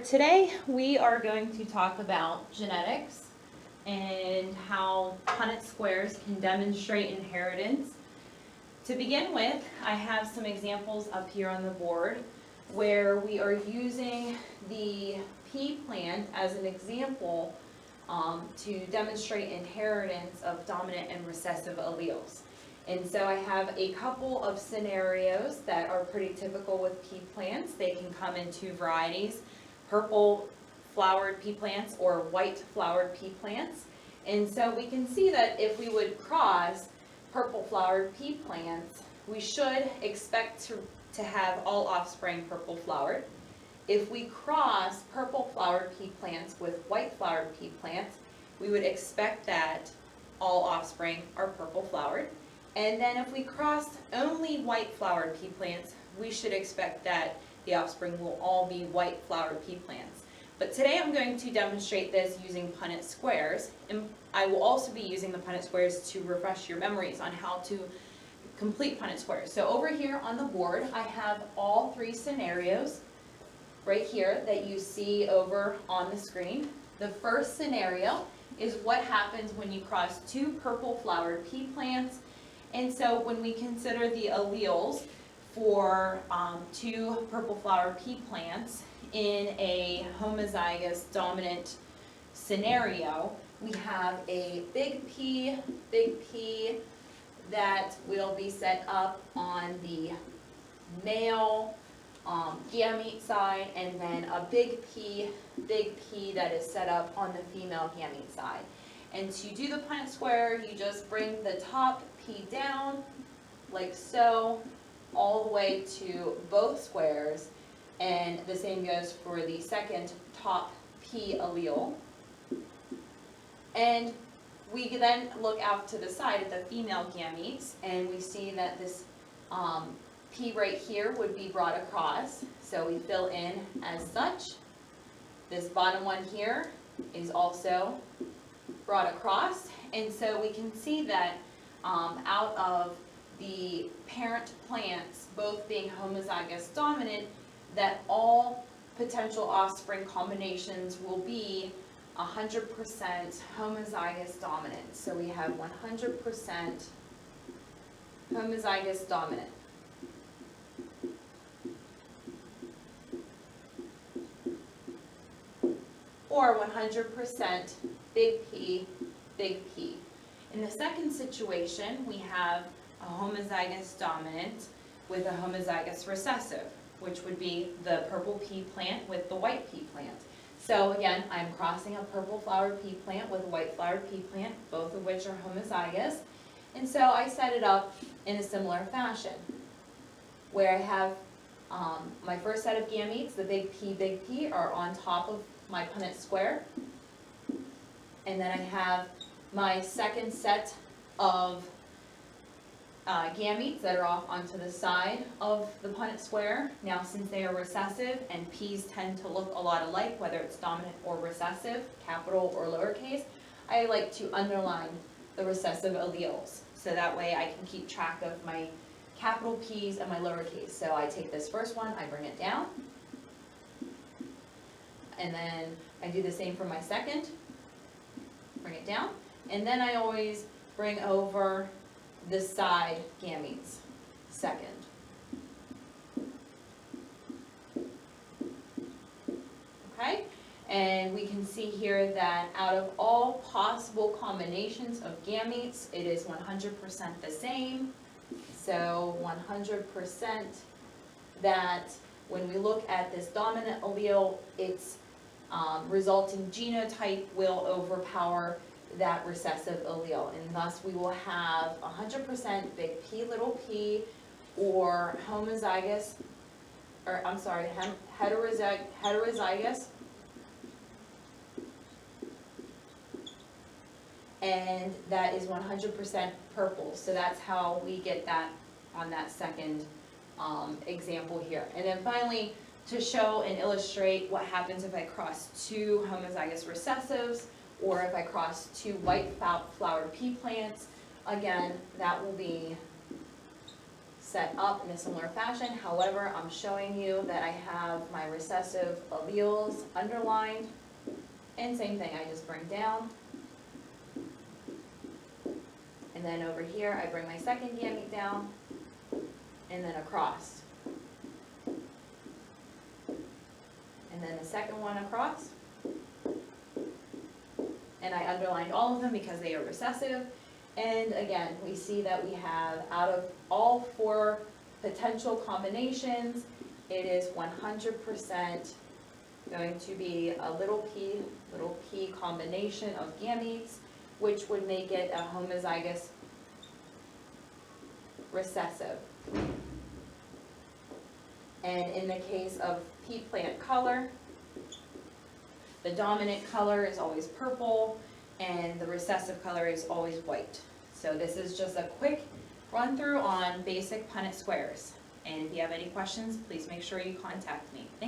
Today we are going to talk about genetics and how Punnett squares can demonstrate inheritance. To begin with, I have some examples up here on the board where we are using the pea plant as an example to demonstrate inheritance of dominant and recessive alleles. And so I have a couple of scenarios that are pretty typical with pea plants. They can come in two varieties: purple flowered pea plants or white flowered pea plants. And so we can see that if we would cross purple flowered pea plants, we should expect to have all offspring purple flowered. If we cross purple flowered pea plants with white flowered pea plants, we would expect that all offspring are purple flowered. And then if we cross only white flowered pea plants, we should expect that the offspring will all be white flowered pea plants. But today I'm going to demonstrate this using Punnett squares, and I will also be using the Punnett squares to refresh your memories on how to complete Punnett squares. So over here on the board, I have all three scenarios right here that you see over on the screen. The first scenario is what happens when you cross two purple flowered pea plants. And so when we consider the alleles for two purple flowered pea plants in a homozygous dominant scenario, we have a big P that will be set up on the male gamete side, and then a big P that is set up on the female gamete side. And to do the Punnett square, you just bring the top P down, like so, all the way to both squares, and the same goes for the second top P allele. And we then look out to the side at the female gametes, and we see that this P right here would be brought across, so we fill in as such. This bottom one here is also brought across, and so we can see that out of the parent plants both being homozygous dominant, that all potential offspring combinations will be 100% homozygous dominant. So we have 100% homozygous dominant. Or 100% big P, big P. In the second situation, we have a homozygous dominant with a homozygous recessive, which would be the purple pea plant with the white pea plant. So again, I'm crossing a purple flowered pea plant with a white flowered pea plant, both of which are homozygous. And so I set it up in a similar fashion, where I have my first set of gametes, the big P, are on top of my Punnett square. And then I have my second set of gametes that are off onto the side of the Punnett square. Now, since they are recessive and P's tend to look a lot alike, whether it's dominant or recessive, capital or lowercase, I like to underline the recessive alleles. So that way I can keep track of my capital P's and my lowercase. So I take this first one, I bring it down. And then I do the same for my second, bring it down. And then I always bring over the side gametes second. Okay, and we can see here that out of all possible combinations of gametes, it is 100% the same. So 100% that when we look at this dominant allele, its resulting genotype will overpower that recessive allele, and thus we will have 100% big P little p, or homozygous, or I'm sorry, heterozygous, and that is 100% purple. So that's how we get that on that second example here. And then finally, to show and illustrate what happens if I cross two homozygous recessives, or if I cross two white flowered pea plants, again, that will be set up in a similar fashion. However, I'm showing you that I have my recessive alleles underlined. And same thing, I just bring down. And then over here, I bring my second gamete down, and then across. And then the second one across. And I underlined all of them because they are recessive. And again, we see that we have, out of all 4 potential combinations, it is 100% going to be a little p combination of gametes, which would make it a homozygous recessive. And in the case of pea plant color, the dominant color is always purple, and the recessive color is always white. So this is just a quick run through on basic Punnett squares. And if you have any questions, please make sure you contact me. Thank you.